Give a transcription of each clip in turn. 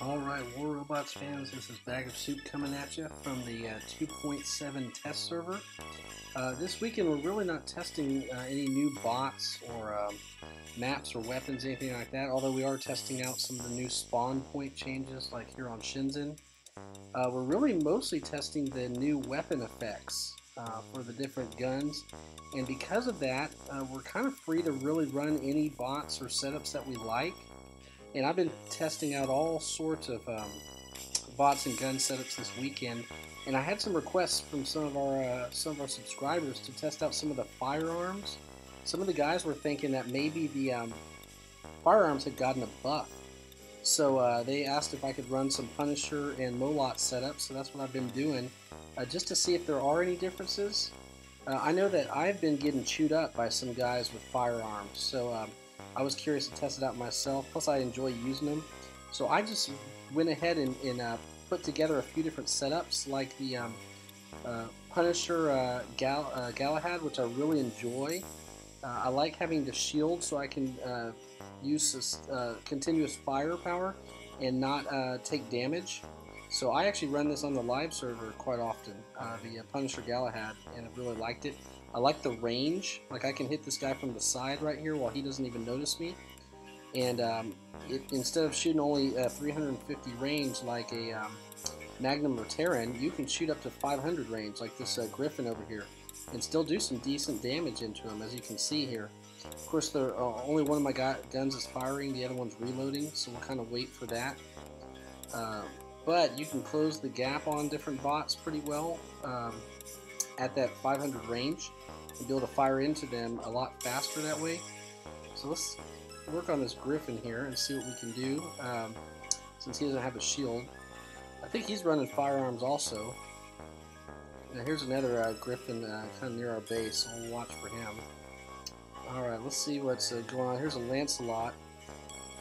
Alright, War Robots fans, this is Bagofsoup coming at you from the 2.7 test server. This weekend we're really not testing any new bots or maps or weapons, anything like that, although we are testing out some of the new spawn point changes like here on Shenzhen. We're really mostly testing the new weapon effects for the different guns, and because of that, we're kind of free to really run any bots or setups that we like. And I've been testing out all sorts of bots and gun setups this weekend, and I had some requests from some of our subscribers to test out some of the firearms. Some of the guys were thinking that maybe the firearms had gotten a buff, so they asked if I could run some Punisher and Molots setups. So that's what I've been doing, just to see if there are any differences. I know that I've been getting chewed up by some guys with firearms, so I was curious to test it out myself, plus I enjoy using them. So I just went ahead and put together a few different setups, like the Punisher Galahad, which I really enjoy. I like having the shield so I can use this, continuous firepower and not take damage. So I actually run this on the live server quite often, the Punisher Galahad, and I really liked it. I like the range, like I can hit this guy from the side right here while he doesn't even notice me. And instead of shooting only 350 range like a Magnum or Terran, you can shoot up to 500 range like this Griffin over here and still do some decent damage into him, as you can see here. Of course, only one of my guns is firing, the other one's reloading, so we'll kind of wait for that. But you can close the gap on different bots pretty well at that 500 range and be able to fire into them a lot faster that way. So let's work on this Griffin here and see what we can do, since he doesn't have a shield. I think he's running firearms also. Now here's another Griffin kind of near our base, so we'll watch for him. Alright, let's see what's going on. Here's a Lancelot,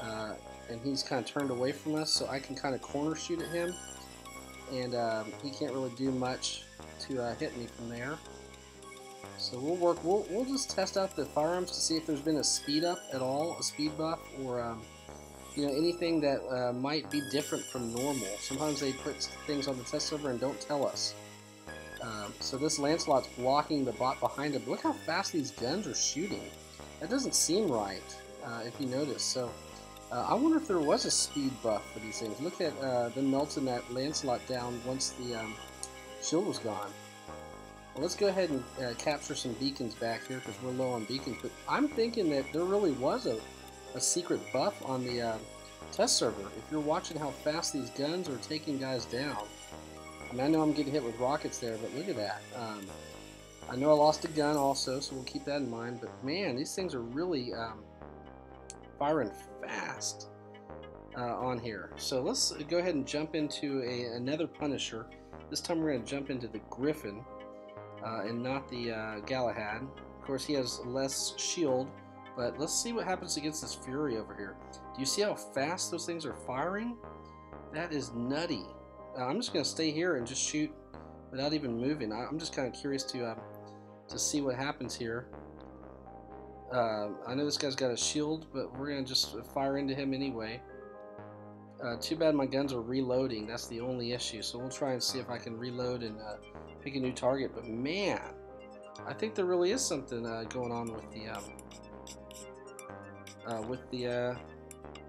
and he's kind of turned away from us, so I can kind of corner shoot at him, and he can't really do much to hit me from there. So we'll just test out the firearms to see if there's been a speed up at all, a speed buff, or you know, anything that might be different from normal. Sometimes they put things on the test server and don't tell us. So this Lancelot's blocking the bot behind him. Look how fast these guns are shooting. That doesn't seem right, if you notice. So I wonder if there was a speed buff for these things. Look at them melting that Lancelot down once the shield was gone. Well, let's go ahead and capture some beacons back here because we're low on beacons. But I'm thinking that there really was a secret buff on the test server. If you're watching how fast these guns are taking guys down. I mean, I know I'm getting hit with rockets there, but look at that. I know I lost a gun also, so we'll keep that in mind. But man, these things are really firing fast on here. So let's go ahead and jump into another Punisher. This time we're going to jump into the Griffin and not the Galahad. Of course, he has less shield, but let's see what happens against this Fury over here. Do you see how fast those things are firing? That is nutty. I'm just going to stay here and just shoot without even moving. I'm just kind of curious to see what happens here. I know this guy's got a shield, but we're going to just fire into him anyway. Too bad my guns are reloading. That's the only issue. So we'll try and see if I can reload and pick a new target. But man, I think there really is something going on with the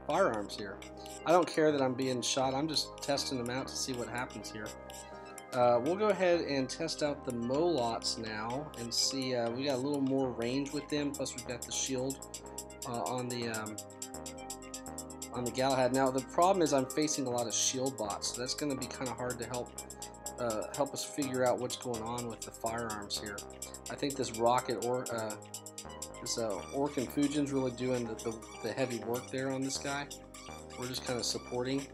firearms here. I don't care that I'm being shot. I'm just testing them out to see what happens here. We'll go ahead and test out the Molots now and see. We got a little more range with them. Plus we've got the shield on the Galahad. Now the problem is I'm facing a lot of shield bots, so that's going to be kind of hard to help us figure out what's going on with the firearms here. I think this rocket or this Orc and Fujin's really doing the heavy work there on this guy. We're just kind of supporting.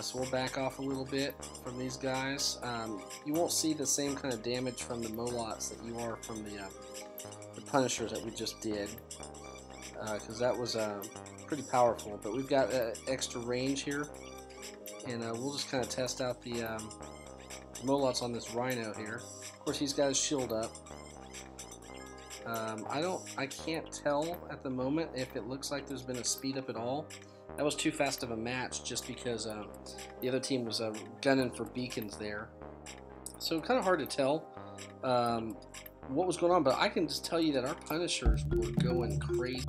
So we'll back off a little bit from these guys. You won't see the same kind of damage from the Molots that you are from the Punishers that we just did, because that was pretty powerful. But we've got extra range here, and we'll just kind of test out the Molots on this Rhino here. Of course, he's got his shield up. I can't tell at the moment if it looks like there's been a speed up at all. That was too fast of a match just because the other team was gunning for beacons there. So kind of hard to tell what was going on, but I can just tell you that our Punishers were going crazy.